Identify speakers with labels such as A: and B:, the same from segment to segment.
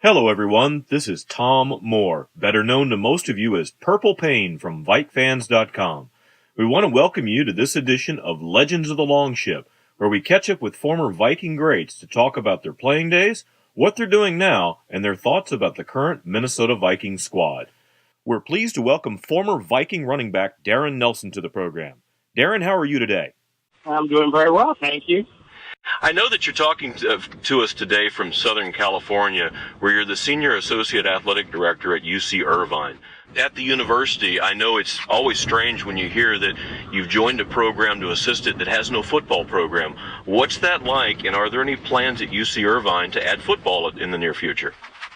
A: Hello everyone, this is Tom Moore, better known to most of you as Purple Pain from VikeFans.com. We want to welcome you to this edition of Legends of the Longship, where we catch up with former Viking greats to talk about their playing days, what they're doing now, and their thoughts about the current Minnesota Vikings squad. We're pleased to welcome former Viking running back Darrin Nelson to the program. Darrin, how are you today?
B: I'm doing very well, thank you.
C: I know that you're talking to us today from Southern California, where you're the Senior Associate Athletic Director at UC Irvine. At the university, I know it's always strange when you hear that you've joined a program to assist it that has no football program. What's that like, and are there any plans at UC Irvine to add football in the near future?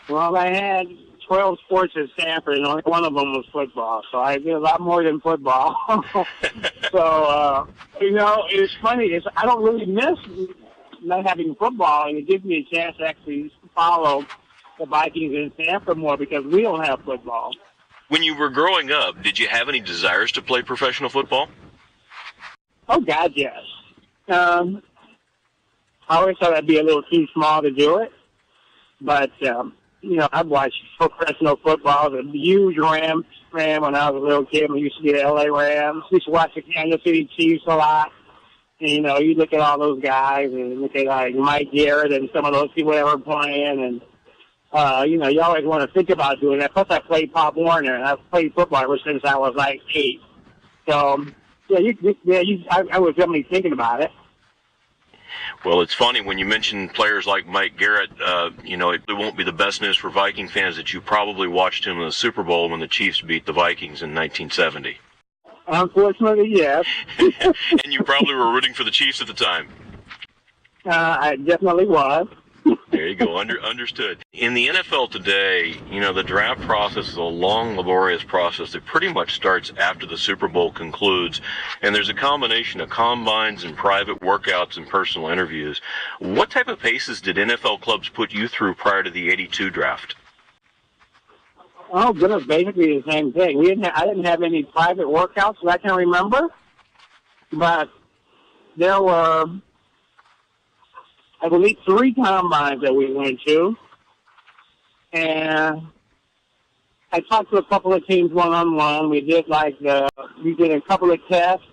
B: Well, I had 12 sports at Stanford, and only one of them was football, so I did a lot more than football. So, it's funny. I don't really miss not having football, and it gives me a chance to actually follow the Vikings in Stanford more because we don't have football.
C: When you were growing up, did you have any desires to play professional football?
B: Oh, God, yes. I always thought I'd be a little too small to do it, but I'd watch professional football. I was a huge Rams fan when I was a little kid. We used to be the LA Rams. We used to watch the Kansas City Chiefs a lot. And, you look at all those guys and look at, like, Mike Garrett and some of those people that were playing. And, you always want to think about doing that. Plus, I played Pop Warner, and I've played football ever since I was, like, 8. So, I was definitely thinking about it.
C: Well, it's funny when you mention players like Mike Garrett, it won't be the best news for Viking fans that you probably watched him in the Super Bowl when the Chiefs beat the Vikings in 1970.
B: Unfortunately, yes.
C: And you probably were rooting for the Chiefs at the time.
B: I definitely was.
C: There you go, understood. In the NFL today, the draft process is a long, laborious process that pretty much starts after the Super Bowl concludes, and there's a combination of combines and private workouts and personal interviews. What type of paces did NFL clubs put you through prior to the '82 draft?
B: Oh, goodness, basically the same thing. I didn't have any private workouts that I can remember, but there were, I believe, 3 combines that we went to, and I talked to a couple of teams one-on-one. We did a couple of tests.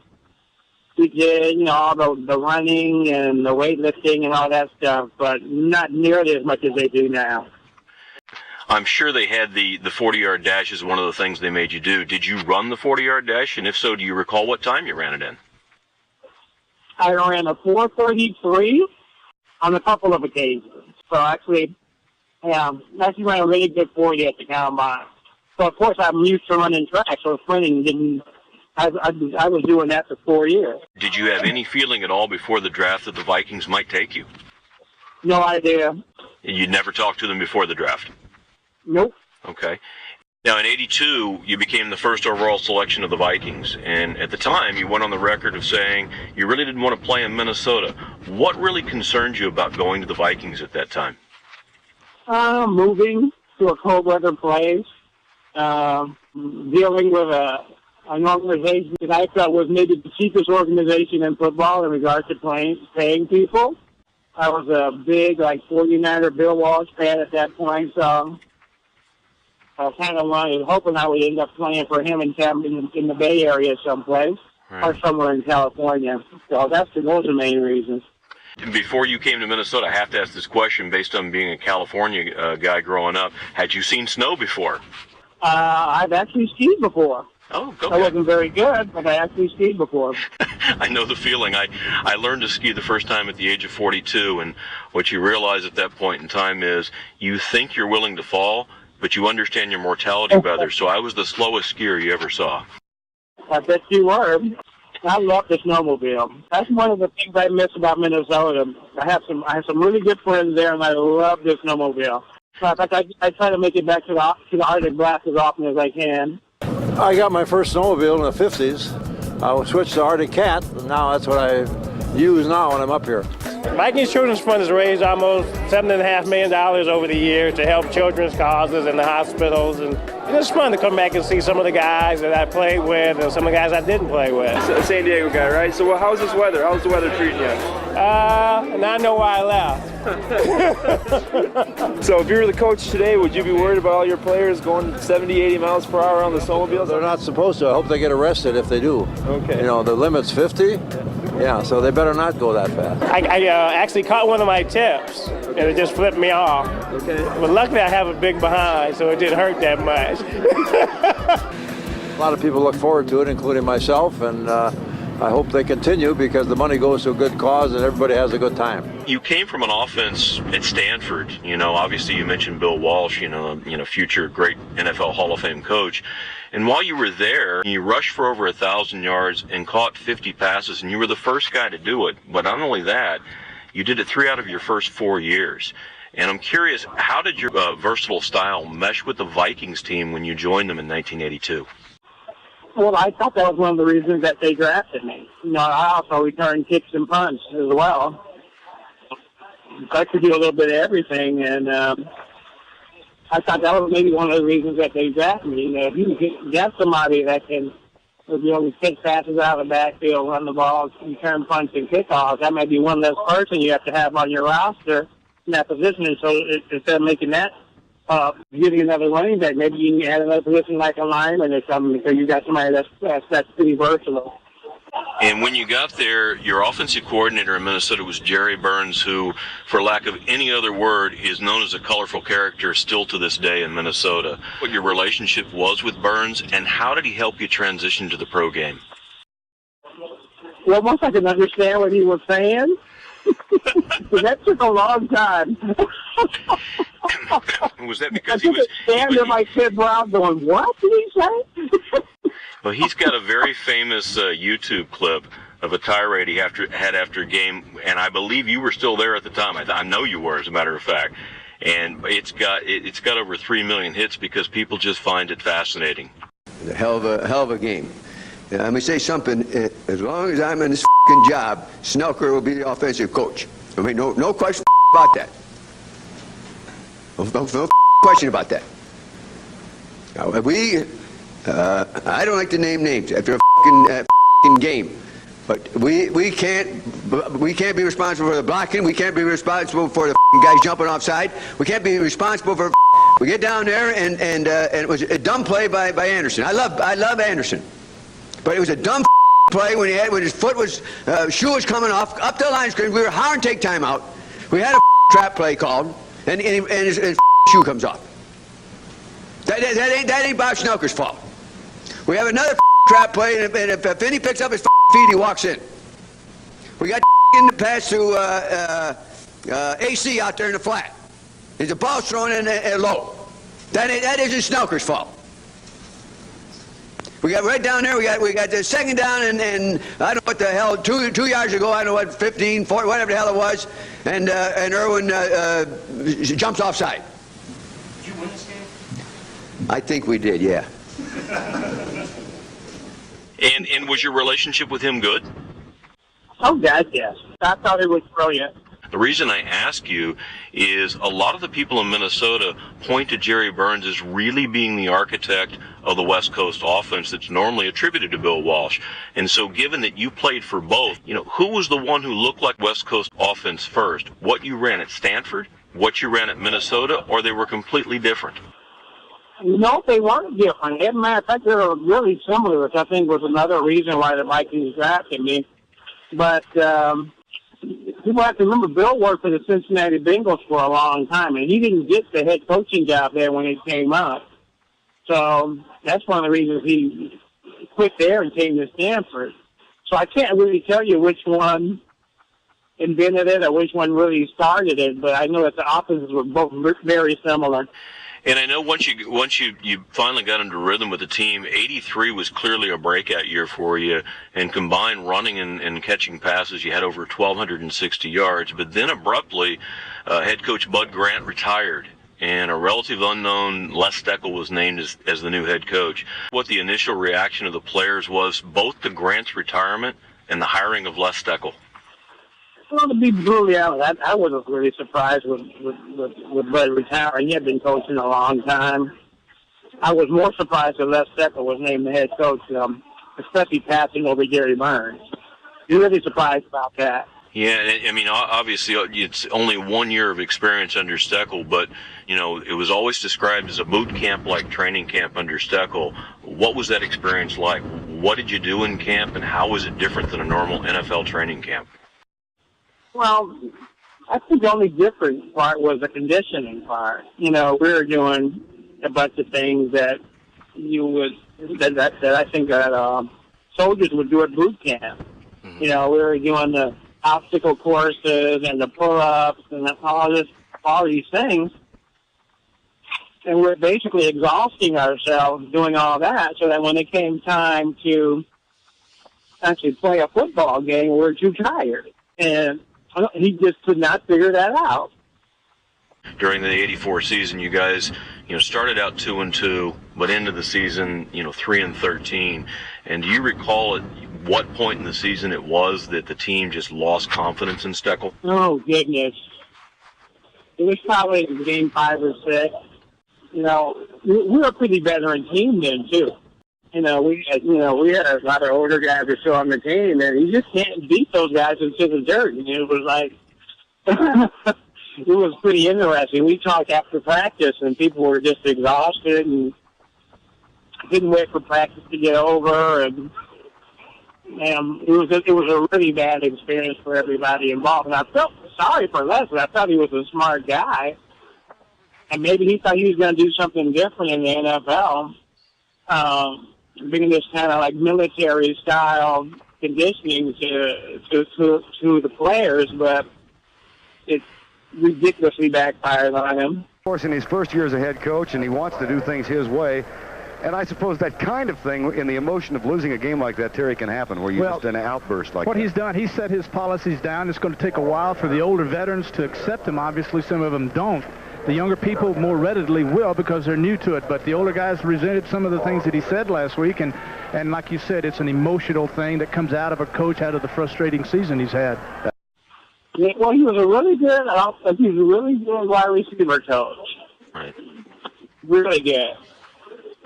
B: We did, all the running and the weightlifting and all that stuff, but not nearly as much as they do now.
C: I'm sure they had the 40-yard dash as one of the things they made you do. Did you run the 40-yard dash? And if so, do you recall what time you ran it in?
B: I ran a 4:33 on a couple of occasions. So actually ran a really good 40 at the combine. So, of course, I'm used to running track, so sprinting I was doing that for 4 years.
C: Did you have any feeling at all before the draft that the Vikings might take you?
B: No idea.
C: You never talked to them before the draft?
B: Nope.
C: Okay. Now, in '82, you became the first overall selection of the Vikings, and at the time, you went on the record of saying you really didn't want to play in Minnesota. What really concerned you about going to the Vikings at that time?
B: Moving to a cold weather place, dealing with an organization that I thought was maybe the cheapest organization in football in regards to paying people. I was a big, 49er Bill Walsh fan at that point, so I was kind of hoping I would end up playing for him in the Bay Area someplace, right, or somewhere in California. So those are the main reasons.
C: Before you came to Minnesota, I have to ask this question based on being a California guy growing up. Had you seen snow before?
B: I've actually skied before.
C: Oh, okay.
B: I wasn't very good, but I actually skied before.
C: I know the feeling. I learned to ski the first time at the age of 42, and what you realize at that point in time is you think you're willing to fall, but you understand your mortality better. So I was the slowest skier you ever saw.
B: I bet you were. I love the snowmobile. That's one of the things I miss about Minnesota. I have some really good friends there, and I love the snowmobile. In fact, I try to make it back to the Arctic Blast as often as I can.
D: I got my first snowmobile in the 50s. I switched to Arctic Cat, and now that's what I use now when I'm up here.
E: Vikings Children's Fund has raised almost $7.5 million over the years to help children's causes in the hospitals. And it's fun to come back and see some of the guys that I played with and some of the guys I didn't play with.
F: It's a San Diego guy, right? So how's this weather? How's the weather treating you?
E: And I know why I left.
F: So if you were the coach today, would you be worried about all your players going 70, 80 miles per hour on the snowmobiles?
D: They're not supposed to. I hope they get arrested if they do.
F: Okay.
D: You know, the limit's 50. Yeah, so they better not go that fast.
E: I actually caught one of my tips, and it just flipped me off.
F: Okay.
E: But luckily I have a big behind, so it didn't hurt that much.
D: A lot of people look forward to it, including myself, and I hope they continue because the money goes to a good cause and everybody has a good time.
C: You came from an offense at Stanford. Obviously you mentioned Bill Walsh, future great NFL Hall of Fame coach. And while you were there, you rushed for over 1,000 yards and caught 50 passes, and you were the first guy to do it. But not only that, you did it 3 out of your first 4 years. And I'm curious, how did your versatile style mesh with the Vikings team when you joined them in 1982?
B: Well, I thought that was one of the reasons that they drafted me. I also returned kicks and punts as well. I could do a little bit of everything, and I thought that was maybe one of the reasons that they drafted me. If you can get somebody that can, take passes out of the backfield, run the ball, return punts and kickoffs, that might be one less person you have to have on your roster in that position. And so instead of making that giving another running back, maybe you can add another position like a lineman or something because you got somebody that's pretty versatile.
C: And when you got there, your offensive coordinator in Minnesota was Jerry Burns, who, for lack of any other word, is known as a colorful character still to this day in Minnesota. What your relationship was with Burns, and how did he help you transition to the pro game?
B: Well, once I could understand what he was saying, that took a long time.
C: Was that because he was...
B: stand there like Ted Brown going, what did he say?
C: Well, he's got a very famous YouTube clip of a tirade he had after a game, and I believe you were still there at the time. I know you were, as a matter of fact. And it's got over 3 million hits because people just find it fascinating.
G: A hell of a game. And let me say something. As long as I'm in this f***ing job, Snelker will be the offensive coach. I mean, no question about that. No question about that. Now, I don't like to name names after a f***ing game, but we can't be responsible for the blocking. We can't be responsible for the guys jumping offside. We can't be responsible for. We get down there and it was a dumb play by Anderson. I love Anderson, but it was a dumb play when his shoe was coming off up the line screen. We were hard to take time out. We had a trap play called, and his shoe comes off. That ain't Bob Schnelker's fault. We have another trap play, and if Finney picks up his feet, he walks in. We got in the pass to AC out there in the flat. There's a ball thrown in low. That isn't Schnelker's fault. We got right down there. We got the second down, and I don't know what the hell. 2 yards ago, I don't know what 15, 40, whatever the hell it was, and Irwin jumps offside.
C: Did you win this game?
G: I think we did, yeah.
C: And was your relationship with him good?
B: Oh, God, yes. I thought it was brilliant.
C: The reason I ask you is a lot of the people in Minnesota point to Jerry Burns as really being the architect of the West Coast offense that's normally attributed to Bill Walsh. And so given that you played for both, who was the one who looked like West Coast offense first? What you ran at Stanford, what you ran at Minnesota, or they were completely different?
B: No, they weren't different. As a matter of fact, they were really similar, which I think was another reason why the Vikings drafted me. But people have to remember Bill worked for the Cincinnati Bengals for a long time, and he didn't get the head coaching job there when it came up. So that's one of the reasons he quit there and came to Stanford. So I can't really tell you which one invented it or which one really started it, but I know that the offenses were both very similar.
C: And I know once you finally got into rhythm with the team, 83 was clearly a breakout year for you, and combined running and catching passes, you had over 1,260 yards. But then abruptly, head coach Bud Grant retired, and a relative unknown Les Steckel was named as the new head coach. What the initial reaction of the players was, both to Grant's retirement and the hiring of Les Steckel?
B: Well, to be brutally honest, I wasn't really surprised with Bud retiring. He had been coaching a long time. I was more surprised that Les Steckel was named the head coach, especially passing over Gary Burns. You're really surprised about that.
C: Yeah, I mean, obviously, it's only 1 year of experience under Steckel, but, it was always described as a boot camp-like training camp under Steckel. What was that experience like? What did you do in camp, and how was it different than a normal NFL training camp?
B: Well, I think the only different part was the conditioning part. We were doing a bunch of things that I think that soldiers would do at boot camp. Mm-hmm. We were doing the obstacle courses and the pull-ups and all these things, and we're basically exhausting ourselves doing all that, so that when it came time to actually play a football game, we were too tired, and he just could not figure that out.
C: During the '84 season, you guys, started out 2-2, but into the season, 3-13. And do you recall at what point in the season it was that the team just lost confidence in Steckel?
B: Oh goodness, it was probably in game 5 or 6. We were a pretty veteran team then too. We had a lot of older guys that still on the team, and you just can't beat those guys into the dirt. And it was like. It was pretty interesting. We talked after practice, and people were just exhausted and didn't wait for practice to get over. And it was a really bad experience for everybody involved. And I felt sorry for Leslie. I thought he was a smart guy, and maybe he thought he was going to do something different in the NFL, bringing this kind of like military style conditioning to the players, but it's ridiculously backfired on him.
H: Of course, in his first year as a head coach, and he wants to do things his way. And I suppose that kind of thing, in the emotion of losing a game like that, Terry, can happen, where you just an outburst like that.
I: What he's done, he set his policies down. It's going to take a while for the older veterans to accept them. Obviously, some of them don't. The younger people more readily will because they're new to it. But the older guys resented some of the things that he said last week. And like you said, it's an emotional thing that comes out of a coach, out of the frustrating season he's had.
B: Yeah, well, he was a really good wide receiver coach.
C: Right.
B: Really good.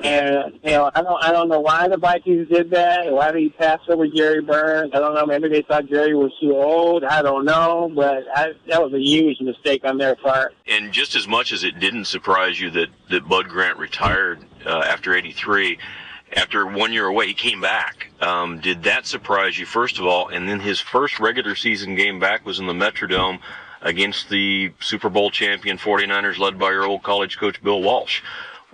B: And I don't know why the Vikings did that. Why did he pass over Gary Burns? I don't know. Maybe they thought Gary was too old. I don't know. But that was a huge mistake on their part.
C: And just as much as it didn't surprise you that Bud Grant retired after '83. After 1 year away, he came back. Did that surprise you, first of all? And then his first regular season game back was in the Metrodome against the Super Bowl champion 49ers, led by your old college coach, Bill Walsh.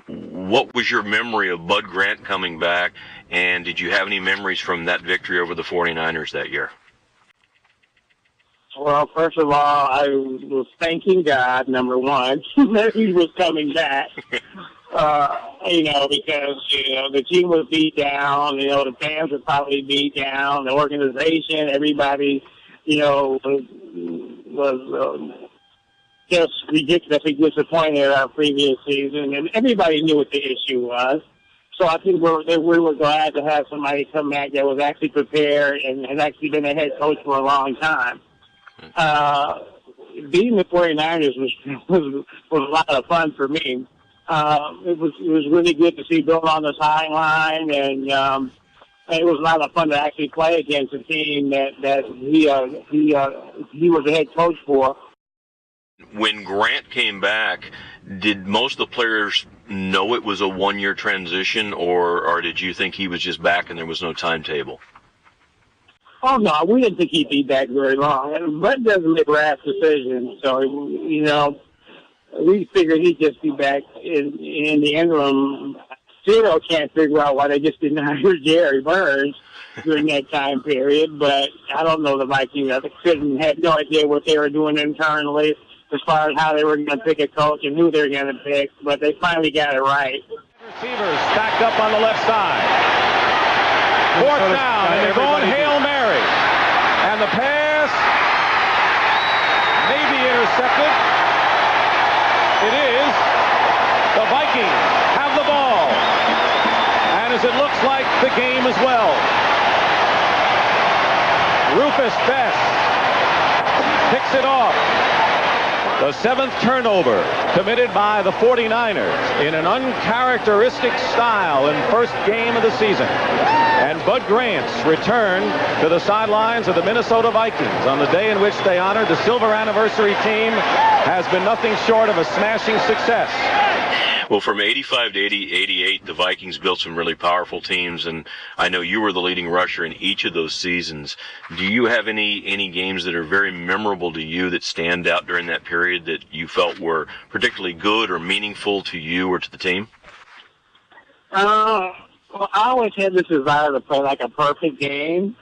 C: What was your memory of Bud Grant coming back, and did you have any memories from that victory over the 49ers that year?
B: Well, first of all, I was thanking God, number one, that he was coming back. Because, the team was beat down, the fans were probably beat down, the organization, everybody, was just ridiculously disappointed in our previous season, and everybody knew what the issue was. So I think we were glad to have somebody come back that was actually prepared and has actually been a head coach for a long time. Beating the 49ers was a lot of fun for me. It was really good to see Bill on the sideline, and it was a lot of fun to actually play against a team that he was a head coach for.
C: When Grant came back, did most of the players know it was a 1 year transition, or did you think he was just back and there was no timetable?
B: Oh no, we didn't think he'd be back very long. And Bud doesn't make rash decisions, so we figured he'd just be back in the interim. Still can't figure out why they just didn't hire Gary Burns during that time period, but I don't know the Vikings. I had no idea what they were doing internally as far as how they were going to pick a coach and who they were going to pick, but they finally got it right.
J: Receivers stacked up on the left side. Fourth down, and they're going Hail Mary. And the pass may be intercepted. It is. The Vikings have the ball. And as it looks like, the game as well. Rufus Best picks it off. The 7th turnover committed by the 49ers in an uncharacteristic style in first game of the season. And Bud Grant's return to the sidelines of the Minnesota Vikings on the day in which they honored the silver anniversary team has been nothing short of a smashing success.
C: Well, from 85 to 88, the Vikings built some really powerful teams, and I know you were the leading rusher in each of those seasons. Do you have any games that are very memorable to you that stand out during that period that you felt were particularly good or meaningful to you or to the team?
B: Well, I always had this desire to play like a perfect game.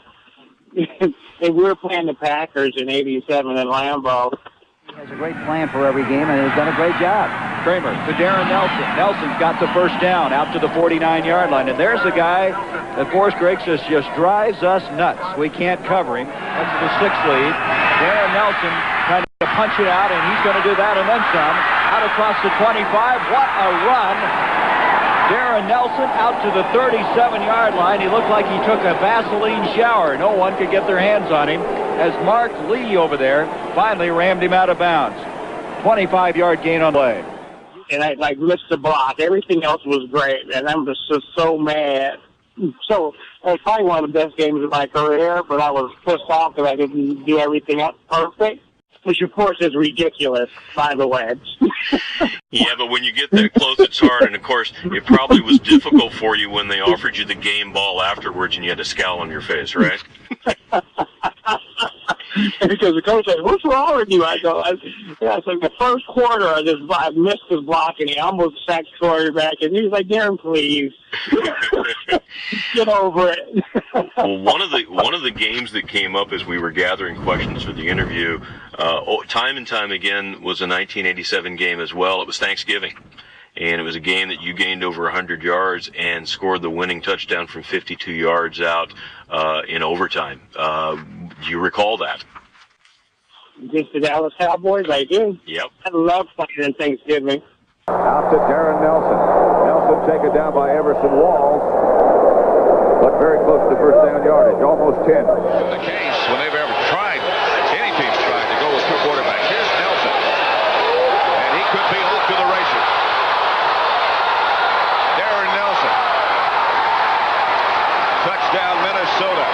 B: And we were playing the Packers in 87 in Lambeau.
K: He has a great plan for every game, and he's done a great job.
L: Kramer to Darrin Nelson. Nelson's got the first down out to the 49-yard line. And there's a guy that Forrest Gregg says just drives us nuts. We can't cover him. That's the 6th lead. Darrin Nelson trying to punch it out, and he's going to do that and then some. Out across the 25. What a run. Darrin Nelson out to the 37-yard line. He looked like he took a Vaseline shower. No one could get their hands on him as Mark Lee over there finally rammed him out of bounds. 25-yard gain on play.
B: And I missed the block. Everything else was great, and I'm just so mad. So it was probably one of the best games of my career, but I was pissed off that I didn't do everything up perfect, which of course is ridiculous, by the way.
C: Yeah, but when you get that close, it's hard. And of course, it probably was difficult for you when they offered you the game ball afterwards and you had a scowl on your face, right?
B: Because the coach said, "What's wrong with you?" I go, it's like the first quarter I missed his block and he almost sacked the quarterback, and he was like, "Darrin, please get over it."
C: Well, one of the games that came up as we were gathering questions for the interview, time and time again, was a 1987 game as well. It was Thanksgiving. And it was a game that you gained over 100 yards and scored the winning touchdown from 52 yards out in overtime. Do you recall that?
B: Against the Dallas Cowboys, I do.
C: Yep.
B: I love playing in Thanksgiving.
H: Out to Darrin Nelson. Nelson taken down by Everson Walls, but very close to first down yardage, almost 10.
J: The case when they've ever tried, any team's tried to go with 2 quarterbacks. Here's Nelson, and he could be off to the races. Darrin Nelson. Touchdown, Minnesota.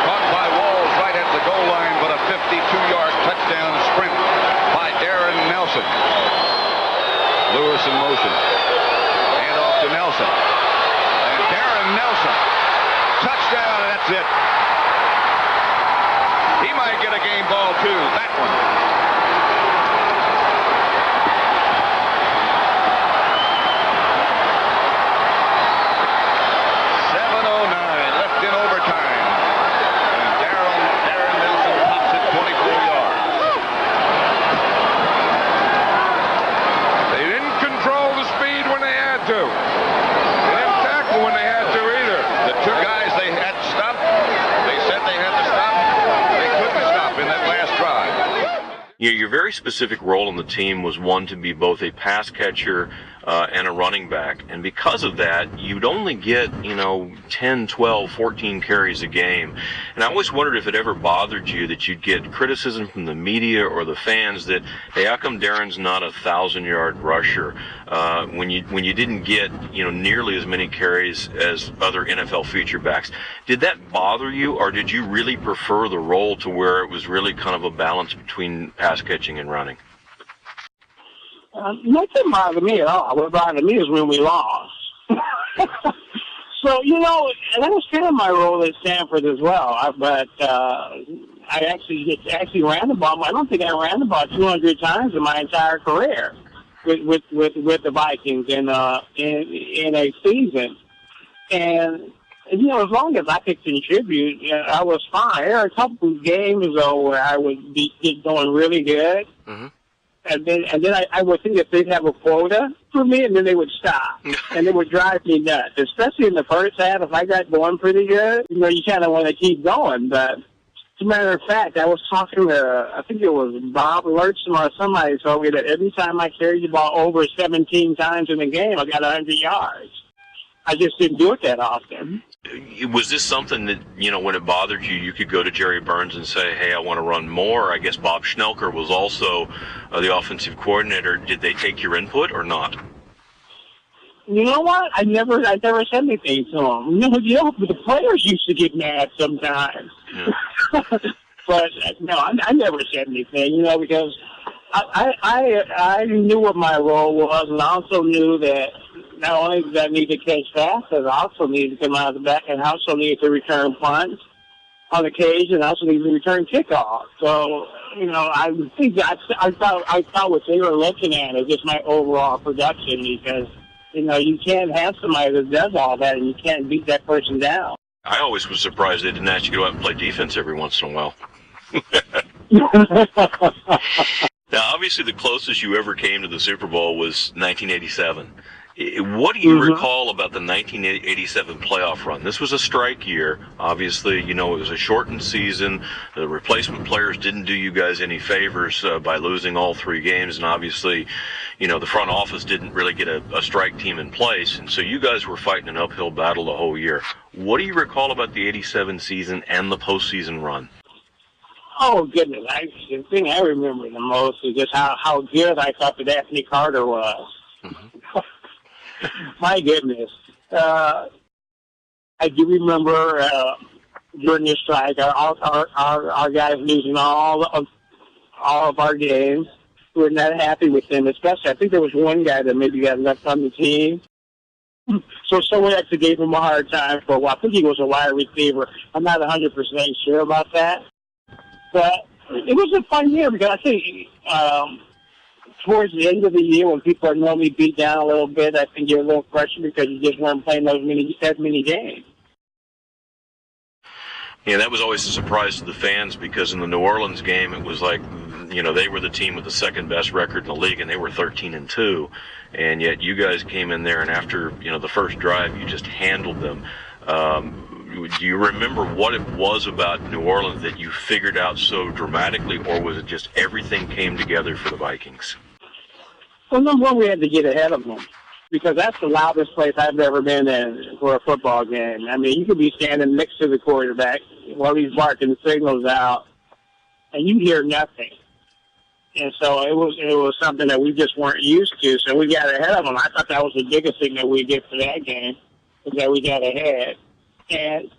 J: Caught by Walls right at the goal line, but a 52-yard touchdown sprint by Darrin Nelson. Lewis in motion. Hand off to Nelson. And Darrin Nelson. Touchdown, and that's it. He might get a game ball, too. That one.
C: Your very specific role on the team was one to be both a pass catcher and a running back. And because of that, you'd only get, 10, 12, 14 carries a game. And I always wondered if it ever bothered you that you'd get criticism from the media or the fans that, hey, how come Darrin's not a 1,000-yard rusher when you didn't get, nearly as many carries as other NFL feature backs. Did that bother you, or did you really prefer the role to where it was really kind of a balance between pass catching and running?
B: Nothing bothered me at all. What bothered me is when we lost. So, and that was kind of my role at Stanford as well. But I actually ran the ball. I don't think I ran the ball 200 times in my entire career with the Vikings in a season. And as long as I could contribute, I was fine. There are a couple of games though where I would be going really good. Mm-hmm. And then I would think that they'd have a quota for me, and then they would stop. And it would drive me nuts, especially in the first half. If I got going pretty good, you kind of want to keep going. But as a matter of fact, I was talking to, I think it was Bob Lurchson or somebody told me that every time I carried the ball over 17 times in the game, I got 100 yards. I just didn't do it that often.
C: Was this something that, when it bothered you, you could go to Jerry Burns and say, hey, I want to run more? I guess Bob Schnelker was also the offensive coordinator. Did they take your input or not?
B: You know what? I never said anything to him. The players used to get mad sometimes.
C: Yeah.
B: But no, I never said anything, because I knew what my role was, and I also knew that not only did I need to catch passes, I also needed to come out of the back, and I also needed to return punts on occasion. I also needed to return kickoffs. So, I think I thought what they were looking at is just my overall production, because you can't have somebody that does all that, and you can't beat that person down.
C: I always was surprised they didn't ask you to go out and play defense every once in a while. Now, obviously, the closest you ever came to the Super Bowl was 1987. What do you recall about the 1987 playoff run? This was a strike year. Obviously, it was a shortened season. The replacement players didn't do you guys any favors by losing all 3 games. And obviously, the front office didn't really get a strike team in place. And so you guys were fighting an uphill battle the whole year. What do you recall about the 87 season and the postseason run?
B: Oh, goodness. The thing I remember the most is just how good I thought that Anthony Carter was. My goodness. I do remember during this strike, our guys losing all of our games. We were not happy with them, especially. I think there was one guy that maybe got left on the team. So someone actually gave him a hard time for a while. I think he was a wide receiver. I'm not 100% sure about that. But it was a fun year because I think towards the end of the year when people are normally beat down a little bit, I think you're a little fresher because you just weren't playing as many games.
C: Yeah, that was always a surprise to the fans because in the New Orleans game, it was like, they were the team with the second best record in the league and they were 13-2. And yet you guys came in there and after, the first drive, you just handled them. Do you remember what it was about New Orleans that you figured out so dramatically, or was it just everything came together for the Vikings?
B: Well, number one, we had to get ahead of them because that's the loudest place I've ever been in for a football game. I mean, you could be standing next to the quarterback while he's barking signals out, and you hear nothing. And so it was something that we just weren't used to, so we got ahead of them. I thought that was the biggest thing that we did for that game, is that we got ahead. And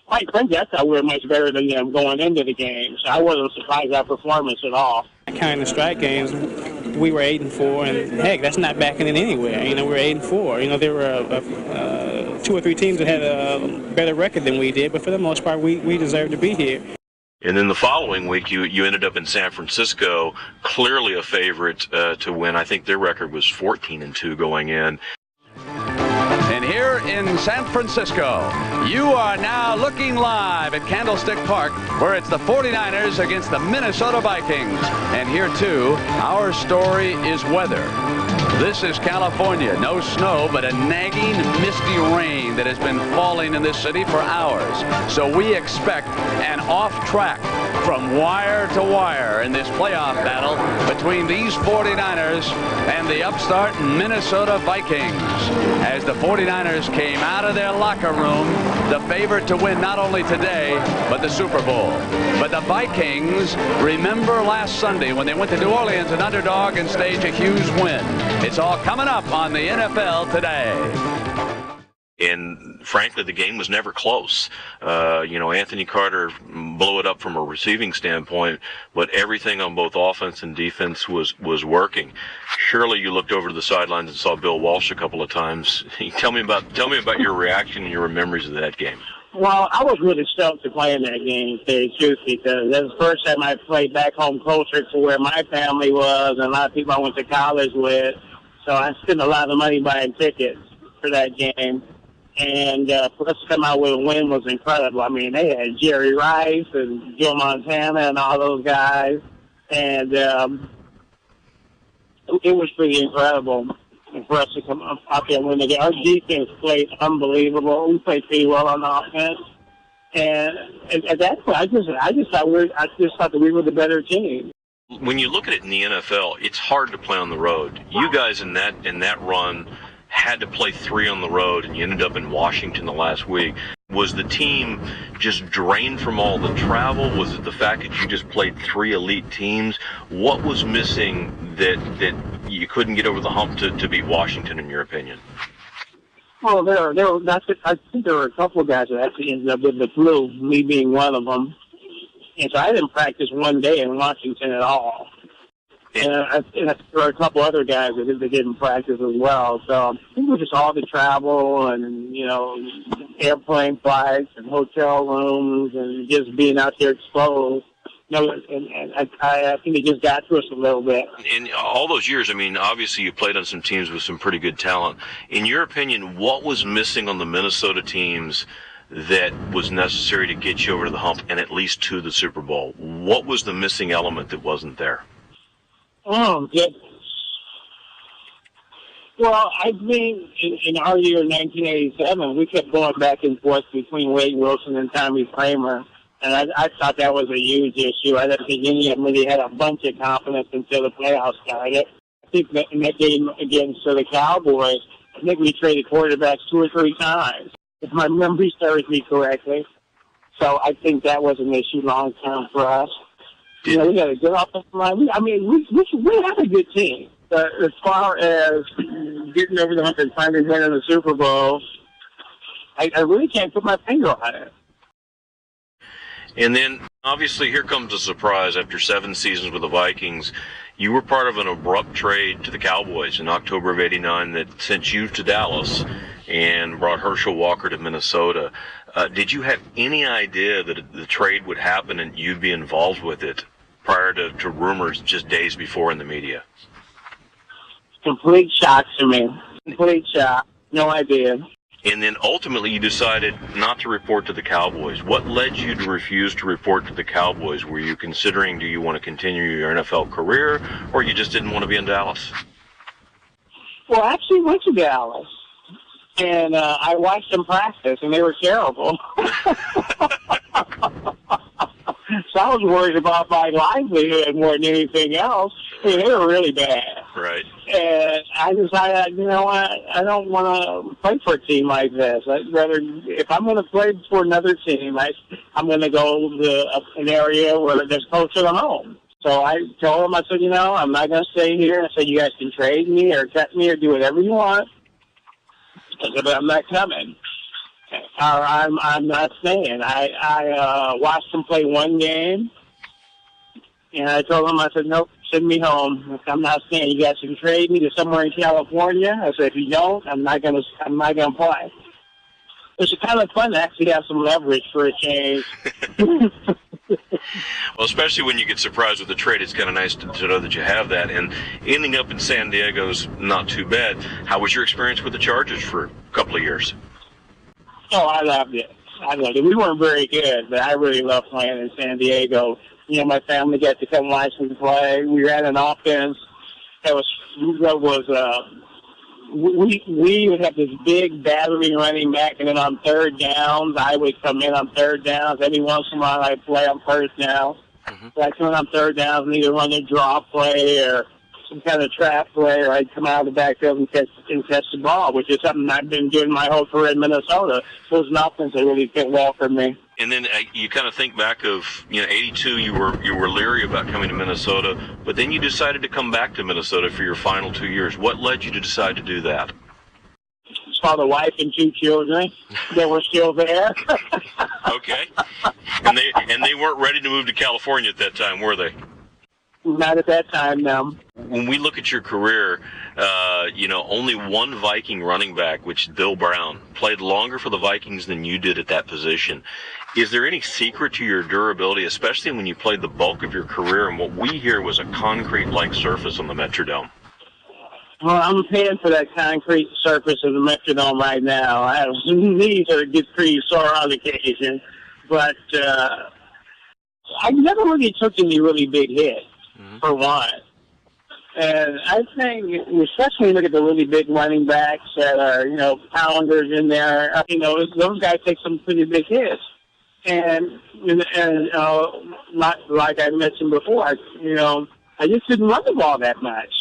B: quite frankly, I thought we were much better than them going into the game. So I wasn't surprised at our performance at all.
M: Kind of strike games, we were 8-4, and heck, that's not backing it anywhere. We're 8-4. There were 2 or 3 teams that had a better record than we did, but for the most part, we deserved to be here.
C: And then the following week, you ended up in San Francisco, clearly a favorite to win. I think their record was 14-2 going in.
N: And here in San Francisco, you are now looking live at Candlestick Park, where it's the 49ers against the Minnesota Vikings. And here, too, our story is weather. This is California. No snow, but a nagging, misty rain that has been falling in this city for hours. So we expect an off-track from wire to wire in this playoff battle between these 49ers and the upstart Minnesota Vikings. As the 49ers came out of their locker room, the favorite to win not only today, but the Super Bowl. But the Vikings remember last Sunday when they went to New Orleans, an underdog, and staged a huge win. It's all coming up on the NFL Today.
C: And frankly, the game was never close. Anthony Carter blew it up from a receiving standpoint, but everything on both offense and defense was working. Surely you looked over to the sidelines and saw Bill Walsh a couple of times. Tell me about your reaction and your memories of that game.
B: Well, I was really stoked to play in that game, to tell you the truth, because that was the first time I played back home closer to where my family was and a lot of people I went to college with. So I spent a lot of money buying tickets for that game. And for us to come out with a win was incredible. I mean, they had Jerry Rice and Joe Montana and all those guys. And it was pretty incredible for us to come out there and win the game. Our defense played unbelievable. We played pretty well on offense. And at that point, I just thought that we were the better team.
C: When you look at it in the NFL, it's hard to play on the road. You guys in that run, had to play 3 on the road, and you ended up in Washington the last week. Was the team just drained from all the travel? Was it the fact that you just played 3 elite teams? What was missing that you couldn't get over the hump to beat Washington, in your opinion?
B: Well, I think there were a couple of guys that actually ended up with the flu, me being one of them. And so I didn't practice one day in Washington at all. And there were a couple other guys that didn't practice as well. So I think it was just all the travel and, airplane flights and hotel rooms and just being out there exposed. And I think it just got to us a little bit.
C: In all those years, obviously you played on some teams with some pretty good talent. In your opinion, what was missing on the Minnesota teams that was necessary to get you over the hump and at least to the Super Bowl? What was the missing element that wasn't there?
B: Oh, goodness. Well, I think in our year, 1987, we kept going back and forth between Wade Wilson and Tommy Kramer. And I thought that was a huge issue. I didn't think any of them really had a bunch of confidence until the playoffs started. I think that in that game against the Cowboys, I think we traded quarterbacks 2 or 3 times, if my memory serves me correctly. So I think that was an issue long term for us. We got a good offensive line. We have a good team. But as far as getting over the hump and finally winning the Super Bowl, I really can't put my finger on it.
C: And then, obviously, here comes a surprise. After 7 seasons with the Vikings, you were part of an abrupt trade to the Cowboys in October of '89 that sent you to Dallas and brought Herschel Walker to Minnesota. Did you have any idea that the trade would happen and you'd be involved with it prior to rumors just days before in the media?
B: Complete shock to me. Complete shock. No idea.
C: And then ultimately you decided not to report to the Cowboys. What led you to refuse to report to the Cowboys? Were you considering, do you want to continue your NFL career, or you just didn't want to be in Dallas?
B: Well, I actually went to Dallas, and I watched them practice, and they were terrible. So I was worried about my livelihood more than anything else. They were really bad.
C: Right.
B: And I decided, I don't want to play for a team like this. I'd rather, if I'm going to play for another team, I'm going to go to an area where there's closer to home. So I told them, I said, I'm not going to stay here. I said, you guys can trade me or cut me or do whatever you want. I said, but I'm not coming. Or I'm not staying. I watched them play one game, and I told them, I said, nope, send me home. I'm not staying. You guys can trade me to somewhere in California. I said, if you don't, I'm not gonna play. It's kind of fun to actually have some leverage for a change.
C: Well, especially when you get surprised with the trade, it's kind of nice to know that you have that. And ending up in San Diego's not too bad. How was your experience with the Chargers for a couple of years?
B: Oh, I loved it. We weren't very good, but I really loved playing in San Diego. My family got to come watch me play. We ran an offense that we would have this big battery running back, and then on third downs, I would come in on third downs. Every once in a while, I'd play on first down. Mm-hmm. So I'd come in on third downs and either run a draw play or some kind of trap play, or I'd come out of the backfield and catch the ball, which is something I've been doing my whole career in Minnesota. So it was an offense that really fit well for me.
C: And then you kind of think back of, 82, you were leery about coming to Minnesota, but then you decided to come back to Minnesota for your final 2 years. What led you to decide to do that?
B: Saw the wife and 2 children that were still there.
C: Okay. And they weren't ready to move to California at that time, were they?
B: Not at that time, no.
C: When we look at your career, only one Viking running back, which is Bill Brown, played longer for the Vikings than you did at that position. Is there any secret to your durability, especially when you played the bulk of your career in what we hear was a concrete-like surface on the Metrodome?
B: Well, I'm paying for that concrete surface of the Metrodome right now. I have knees that get pretty sore on occasion, but I never really took any really big hits. For one. And I think, especially when you look at the really big running backs that are, pounders in there, those guys take some pretty big hits. And like I mentioned before, I just didn't run the ball that much.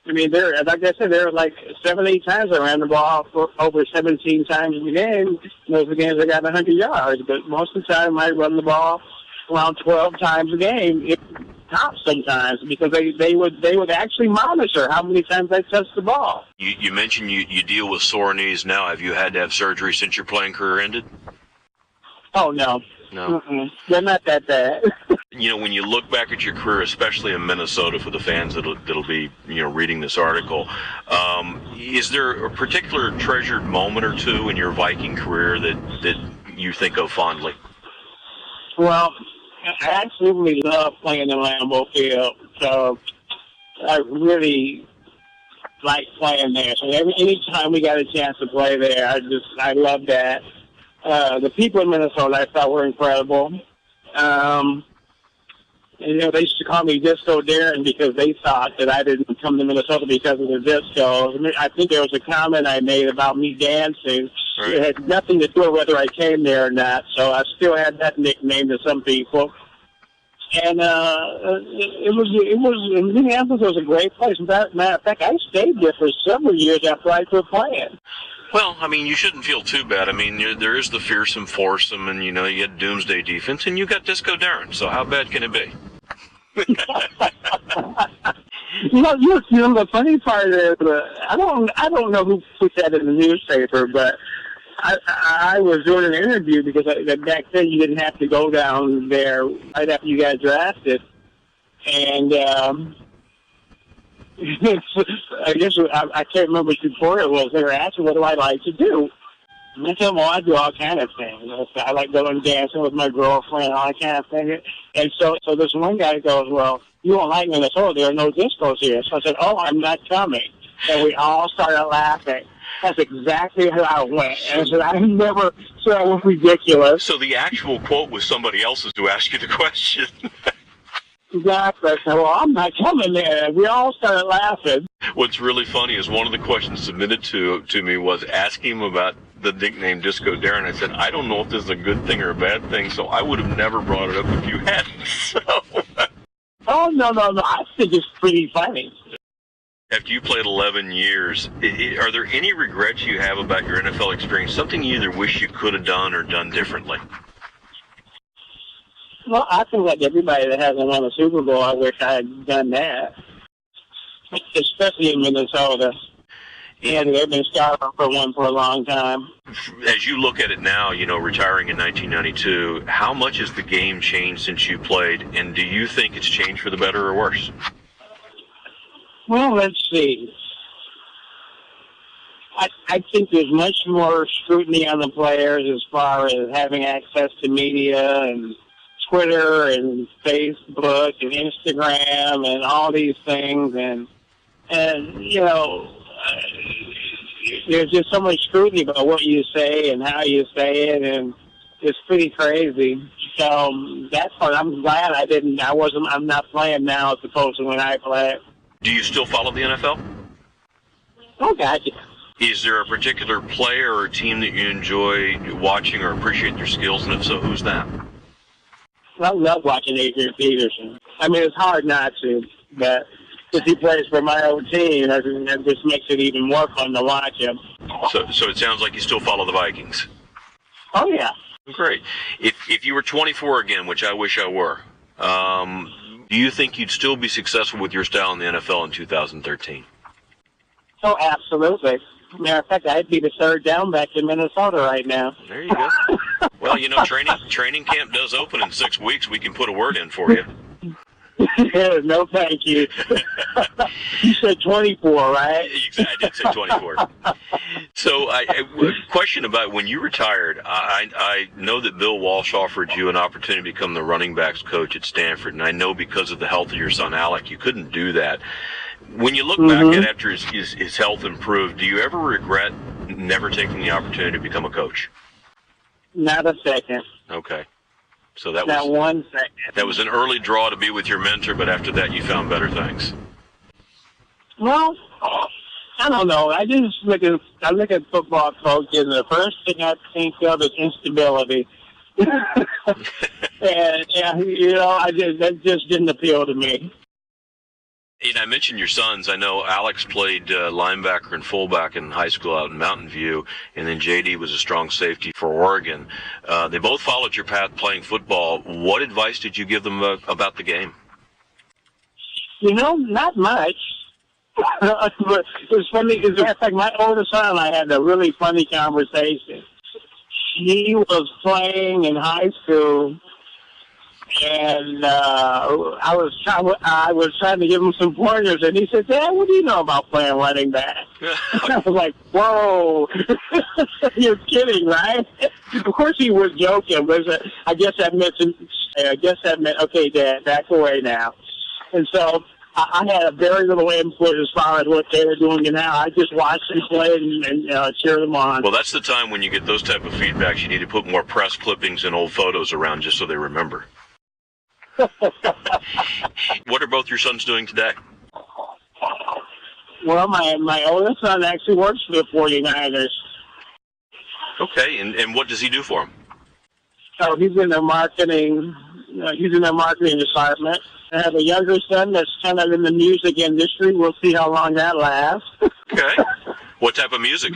B: I mean, like I said, there were like 7, 8 times I ran the ball for over 17 times a game. Those are games I got 100 yards, but most of the time I run the ball around 12 times a game. It tops sometimes because they would actually monitor how many times I touched the ball.
C: You mentioned you deal with sore knees now. Have you had to have surgery since your playing career ended?
B: Oh, no.
C: No.
B: They're not that bad.
C: You know, when you look back at your career, especially in Minnesota, for the fans that'll be reading this article, is there a particular treasured moment or two in your Viking career that you think of fondly?
B: Well, I absolutely love playing in Lambeau Field, so I really like playing there. So any time we got a chance to play there, I love that. The people in Minnesota I thought were incredible. They used to call me Disco Darrin because they thought that I didn't come to Minnesota because of the disco. I think there was a comment I made about me dancing. Right. It had nothing to do with whether I came there or not, so I still had that nickname to some people. And Minneapolis was a great place. Matter of fact, I stayed there for several years after I quit playing.
C: Well, I mean, you shouldn't feel too bad. I mean, there is the fearsome foursome, and you had Doomsday Defense, and you got Disco Darrin. So how bad can it be?
B: The funny part is, I don't know who put that in the newspaper, but I was doing an interview because back then you didn't have to go down there right after you got drafted, and I guess I can't remember which report it was. They were asking, what do I like to do? And I told them, well, I do all kind of things. I like going dancing with my girlfriend, all that kind of thing. And so this one guy goes, well, you don't like Minnesota. There are no discos here. So I said, oh, I'm not coming. And we all started laughing. That's exactly how I went. And I said, I never said that was ridiculous.
C: So the actual quote was somebody else's who asked you the question.
B: Exactly. I said, well, I'm not coming there. We all started laughing.
C: What's really funny is one of the questions submitted to me was asking him about the nickname Disco Darrin. I said, I don't know if this is a good thing or a bad thing, so I would have never brought it up if you hadn't. So.
B: Oh, no. I think it's pretty funny.
C: After you played 11 years, are there any regrets you have about your NFL experience? Something you either wish you could have done or done differently?
B: Well, I think like everybody that hasn't won a Super Bowl, I wish I had done that. Especially in Minnesota. And they've been starving for one for a long time.
C: As you look at it now, retiring in 1992, how much has the game changed since you played? And do you think it's changed for the better or worse?
B: Well, let's see. I think there's much more scrutiny on the players as far as having access to media and Twitter and Facebook and Instagram and all these things. And there's just so much scrutiny about what you say and how you say it, and it's pretty crazy. So that part, I'm glad I'm not playing now as opposed to when I played.
C: Do you still follow the NFL?
B: Oh, gotcha.
C: Is there a particular player or team that you enjoy watching or appreciate their skills, and if so, who's that?
B: I love watching Adrian Peterson. I mean, it's hard not to, but if he plays for my old team, that just makes it even more fun to watch him.
C: So it sounds like you still follow the Vikings.
B: Oh, yeah.
C: Great. If you were 24 again, which I wish I were, do you think you'd still be successful with your style in the NFL in 2013?
B: Oh, absolutely. Matter of fact, I'd be the third down back in Minnesota right now.
C: There you go. Well, training camp does open in 6 weeks. We can put a word in for you.
B: No, thank you. You said 24, right?
C: Exactly, I did say 24. So, a question about when you retired. I know that Bill Walsh offered you an opportunity to become the running backs coach at Stanford, and I know because of the health of your son Alec, you couldn't do that. When you look back at after his health improved, do you ever regret never taking the opportunity to become a coach?
B: Not a second.
C: Okay. So that
B: Not
C: was
B: 1 second.
C: That was an early draw to be with your mentor, but after that you found better things.
B: Well, I don't know. I look at football coaches, and the first thing I think of is instability. And that just didn't appeal to me.
C: I mentioned your sons. I know Alex played linebacker and fullback in high school out in Mountain View, and then JD was a strong safety for Oregon. They both followed your path playing football. What advice did you give them about the game?
B: Not much. It was funny because, in fact, my oldest son and I had a really funny conversation. He was playing in high school, and I was trying to give him some pointers, and he said, "Dad, what do you know about playing running back?" I was like, "Whoa, you're kidding, right?" Of course, he was joking, but I guess that meant, okay, Dad, back away now. And so I had a very little input as far as what they were doing, and now I just watched them play and cheer them on.
C: Well, that's the time when you get those type of feedbacks. You need to put more press clippings and old photos around just so they remember. What are both your sons doing today?
B: Well, my oldest son actually works for the 49ers.
C: Okay, and what does he do for them?
B: So he's in their marketing. He's in their marketing department. I have a younger son that's kind of in the music industry. We'll see how long that lasts.
C: Okay. What type of music?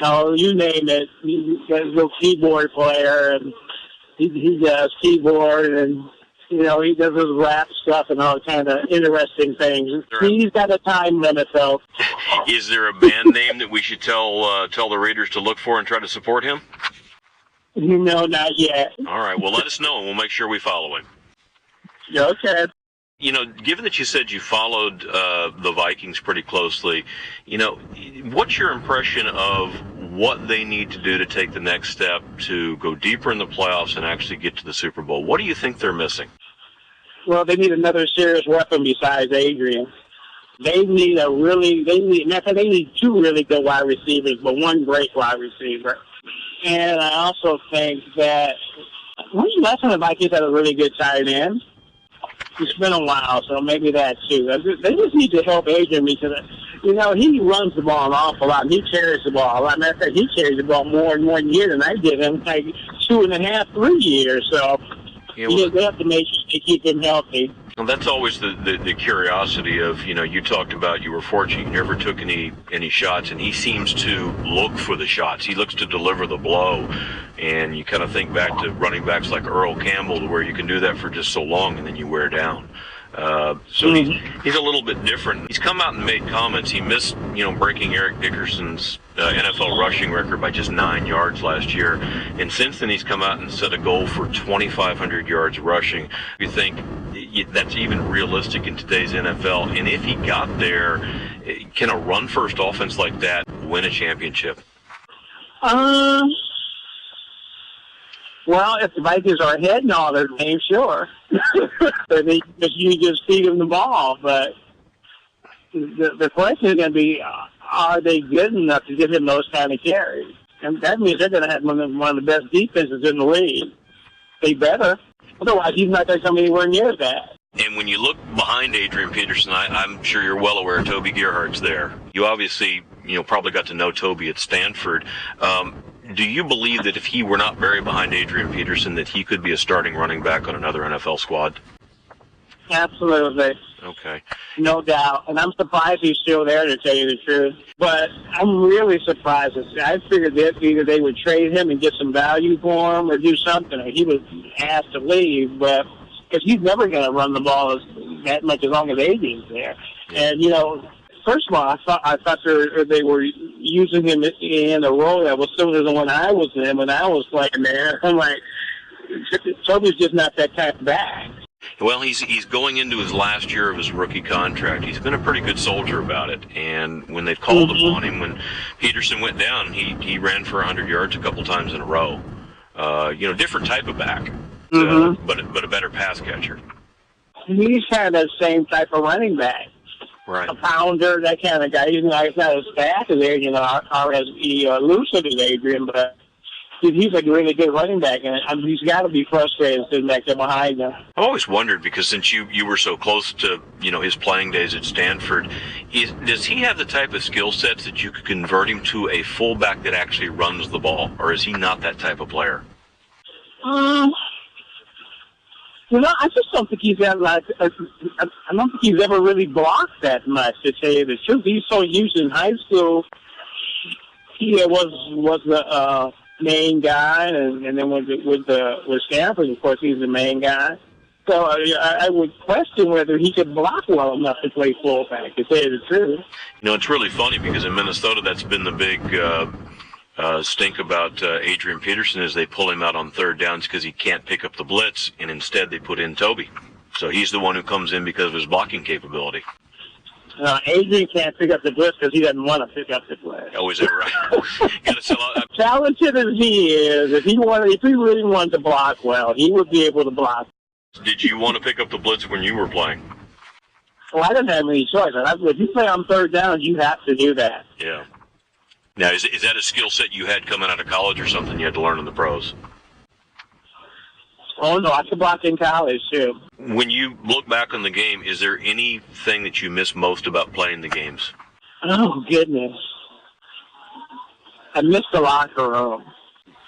B: Oh, you name it. He's a little keyboard player, and he does keyboard, and he does his rap stuff and all kind of interesting things. He's got a time limit, though.
C: Is there a band name that we should tell the readers to look for and try to support him?
B: Not yet.
C: All right. Well, let us know, and we'll make sure we follow him.
B: Okay.
C: Given that you said you followed the Vikings pretty closely, what's your impression of what they need to do to take the next step to go deeper in the playoffs and actually get to the Super Bowl? What do you think they're missing?
B: Well, they need another serious weapon besides Adrian. They need two really good wide receivers, but one great wide receiver. And I also think that when's the last time the Vikings had a really good tight end? It's been a while, so maybe that too. They just need to help Adrian because, he runs the ball an awful lot, and he carries the ball a lot. Matter of fact, he carries the ball more in 1 year than I did in like 2.5, 3 years. So they have to make sure they keep him healthy.
C: Well, that's always the curiosity of, you talked about you were fortunate you never took any shots, and he seems to look for the shots. He looks to deliver the blow, and you kind of think back to running backs like Earl Campbell, to where you can do that for just so long and then you wear down. So he's a little bit different. He's come out and made comments. He missed, breaking Eric Dickerson's NFL rushing record by just 9 yards last year. And since then, he's come out and set a goal for 2,500 yards rushing. You think that's even realistic in today's NFL? And if he got there, can a run-first offense like that win a championship?
B: Well, if the Vikings are ahead in all their games, sure. You just feed them the ball. But the question is going to be, are they good enough to give him those kind of carries? And that means they're going to have one of the best defenses in the league. They better. Otherwise, he's not going to come anywhere near that.
C: And when you look behind Adrian Peterson, I'm sure you're well aware Toby Gerhart's there. You obviously, probably got to know Toby at Stanford. Do you believe that if he were not buried behind Adrian Peterson, that he could be a starting running back on another NFL squad?
B: Absolutely.
C: Okay.
B: No doubt. And I'm surprised he's still there, to tell you the truth. But I'm really surprised. I figured that either they would trade him and get some value for him or do something, or he was asked to leave. But because he's never going to run the ball that much as long as Adrian's there. And, first of all, I thought they were using him in a role that was similar to the one I was in when I was playing there. I'm like, Toby's just not that type of back.
C: Well, he's going into his last year of his rookie contract. He's been a pretty good soldier about it. And when they've called upon him, when Peterson went down, he ran for 100 yards a couple times in a row. Different type of back, but a better pass catcher.
B: He's kind of the same type of running back.
C: Right.
B: A pounder, that kind of guy. He's not as fast as Adrian or as elusive as Adrian, but he's a really good running back, and he's got to be frustrated sitting back there behind him.
C: I've always wondered, because since you were so close to his playing days at Stanford, does he have the type of skill sets that you could convert him to a fullback that actually runs the ball, or is he not that type of player?
B: I just don't think he's ever I don't think he's ever really blocked that much. To tell you the truth, he's so used in high school. He was the main guy, and then with Stanford, of course, he's the main guy. So I would question whether he could block well enough to play fullback, to tell you the truth.
C: It's really funny because in Minnesota, that's been the big stink about Adrian Peterson is they pull him out on third downs because he can't pick up the blitz, and instead they put in Toby. So he's the one who comes in because of his blocking capability.
B: Adrian can't pick up the blitz because he doesn't want to pick up the blitz.
C: Oh, is that right? Gotta sell out.
B: Talented as he is, if he really wanted to block well, he would be able to block.
C: Did you want to pick up the blitz when you were playing?
B: Well, I didn't have any choice. If you play on third down, you have to do that.
C: Yeah. Now, is that a skill set you had coming out of college or something you had to learn in the pros?
B: Oh, no, I could block in college, too.
C: When you look back on the game, is there anything that you miss most about playing the games?
B: Oh, goodness. I missed the locker room.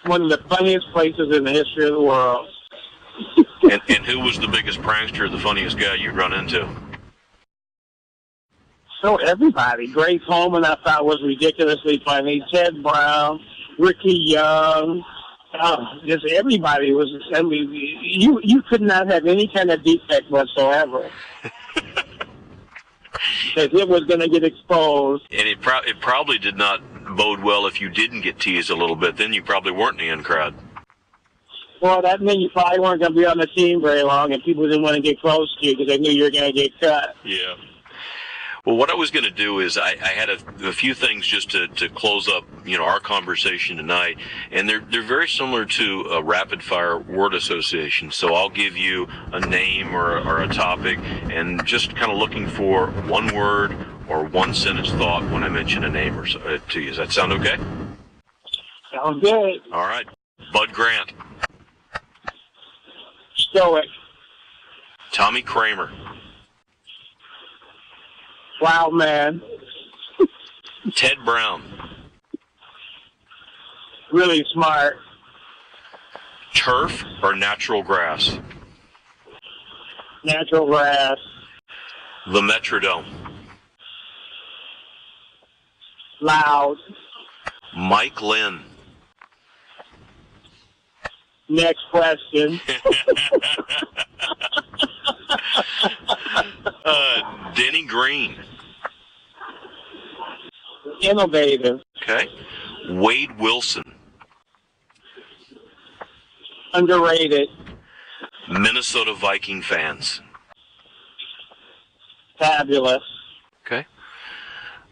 B: One of the funniest places in the history of the world.
C: And who was the biggest prankster, the funniest guy you'd run into?
B: So everybody. Grace Holman, I thought, was ridiculously funny. Ted Brown, Ricky Young, just everybody was. I mean, you could not have any kind of defect whatsoever. Because it was going to get exposed.
C: And it probably did not bode well if you didn't get teased a little bit. Then you probably weren't in the in crowd.
B: Well, that meant you probably weren't going to be on the team very long, and people didn't want to get close to you because they knew you were going to get cut.
C: Yeah. Well, what I was going to do is I had a few things just to close up, our conversation tonight, and they're very similar to a rapid-fire word association. So I'll give you a name or a topic, and just kind of looking for one word or one sentence thought when I mention a name or so, to you. Does that sound okay?
B: Sounds good.
C: All right. Bud Grant.
B: Stoic.
C: Tommy Kramer.
B: Wow, man.
C: Ted Brown.
B: Really smart.
C: Turf or natural grass?
B: Natural grass.
C: The Metrodome.
B: Loud.
C: Mike Lynn.
B: Next question.
C: Denny Green.
B: Innovative.
C: Okay. Wade Wilson.
B: Underrated.
C: Minnesota Viking fans.
B: Fabulous.
C: Okay.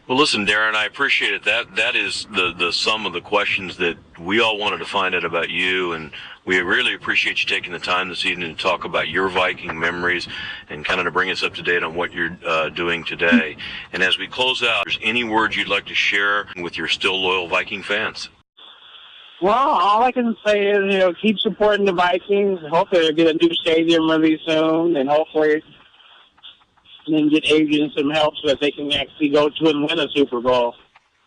C: Well, listen, Darrin, I appreciate it. That is the sum of the questions that we all wanted to find out about you, and we really appreciate you taking the time this evening to talk about your Viking memories and kind of to bring us up to date on what you're doing today. And as we close out, is there any words you'd like to share with your still loyal Viking fans?
B: Well, all I can say is, keep supporting the Vikings. Hopefully they'll get a new stadium really soon, and hopefully then get Adrian some help so that they can actually go to and win a Super Bowl.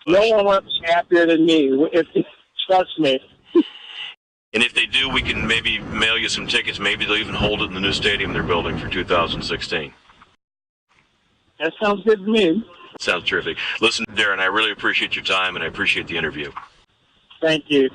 B: No one wants happier than me. Trust me.
C: And if they do, we can maybe mail you some tickets. Maybe they'll even hold it in the new stadium they're building for 2016.
B: That sounds good to me.
C: Sounds terrific. Listen, Darrin, I really appreciate your time, and I appreciate the interview.
B: Thank you.